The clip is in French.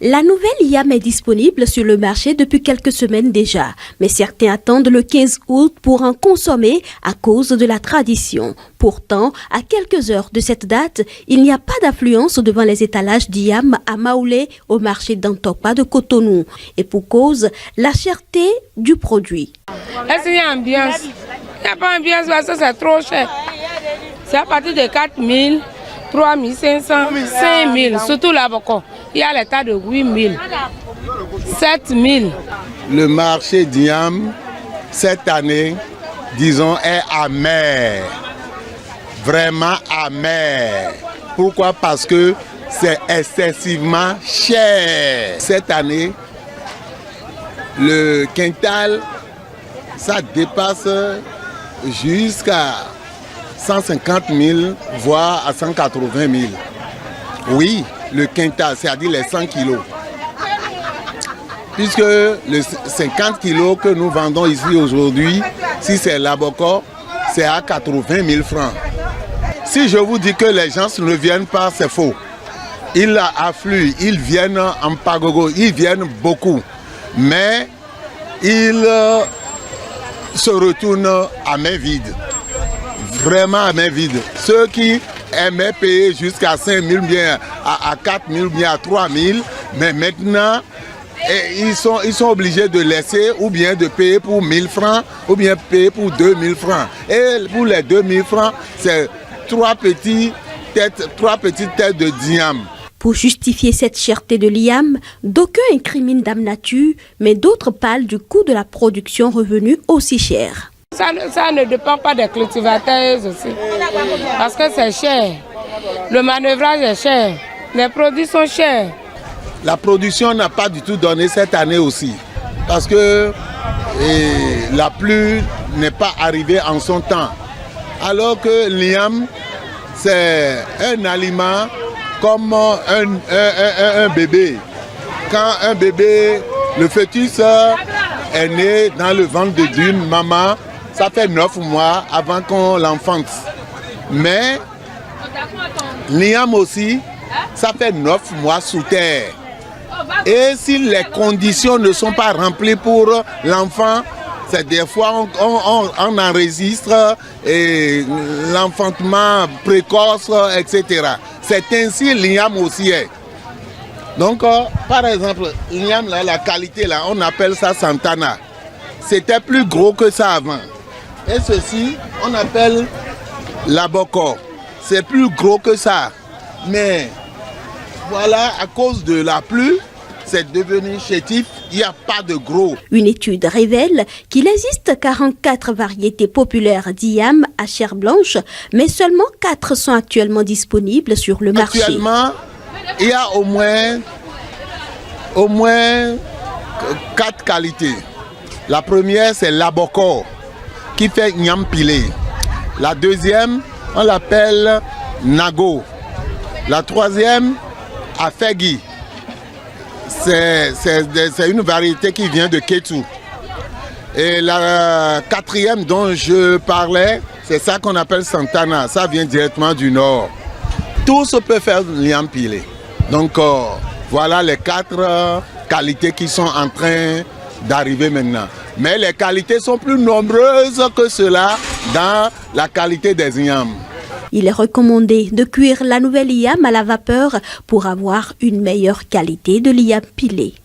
La nouvelle yam est disponible sur le marché depuis quelques semaines déjà, mais certains attendent le 15 août pour en consommer à cause de la tradition. Pourtant, à quelques heures de cette date, il n'y a pas d'affluence devant les étalages d'yam à Maoulé au marché d'Antokpa de Cotonou. Et pour cause, la cherté du produit. Est-ce qu'il y a ambiance? Il n'y a pas ambiance parce que c'est trop cher. C'est à partir de 4 000, 3 500, 5 000, surtout là bas. Il y a l'état de 8 000, 7 000. Le marché d'yam, cette année, disons, est amer. Vraiment amer. Pourquoi? Parce que c'est excessivement cher. Cette année, le quintal, ça dépasse jusqu'à 150 000, voire à 180 000. Oui, le quintal, c'est-à-dire les 100 kilos. Puisque les 50 kilos que nous vendons ici aujourd'hui, si c'est l'Aboko, c'est à 80 000 francs. Si je vous dis que les gens ne viennent pas, c'est faux. Ils affluent, ils viennent en pagogo, ils viennent beaucoup. Mais ils se retournent à main vide. Vraiment à main vide. Ceux qui aimaient payer jusqu'à 5 000, bien à 4 000, bien à 3 000, mais maintenant, ils sont obligés de laisser ou bien de payer pour 1 000 francs ou bien payer pour 2 000 francs. Et pour les 2 000 francs, c'est 3 petites têtes de diyam. Pour justifier cette cherté de l'yam, d'aucuns incriminent Dame Nature, mais d'autres parlent du coût de la production revenue aussi cher. Ça ne dépend pas des cultivateurs aussi, parce que c'est cher. Le manœuvrage est cher, les produits sont chers. La production n'a pas du tout donné cette année aussi, parce que la pluie n'est pas arrivée en son temps. Alors que l'yam, c'est un aliment comme un bébé. Quand un bébé, le fœtus est né dans le ventre d'une maman, ça fait 9 mois avant qu'on l'enfante. Mais l'yam aussi, ça fait 9 mois sous terre. Et si les conditions ne sont pas remplies pour l'enfant, c'est des fois on enregistre l'enfantement précoce, etc. C'est ainsi l'yam aussi est. Donc, par exemple, l'yam, la qualité, là, on appelle ça Santana. C'était plus gros que ça avant. Et ceci, on appelle l'Aboko. C'est plus gros que ça. Mais voilà, à cause de la pluie, c'est devenu chétif, il n'y a pas de gros. Une étude révèle qu'il existe 44 variétés populaires d'yam à chair blanche, mais seulement 4 sont actuellement disponibles sur le marché. Actuellement, il y a au moins 4 qualités. La première, c'est l'Aboko, qui fait nyam pilé. La deuxième, on l'appelle Nago. La troisième, Afegi. C'est une variété qui vient de Ketu. Et la quatrième dont je parlais, c'est ça qu'on appelle Santana. Ça vient directement du nord. Tout se peut faire l'yam pilé. Donc voilà les 4 qualités qui sont en train d'arriver maintenant. Mais les qualités sont plus nombreuses que cela dans la qualité des yams. Il est recommandé de cuire la nouvelle yam à la vapeur pour avoir une meilleure qualité de l'yam pilé.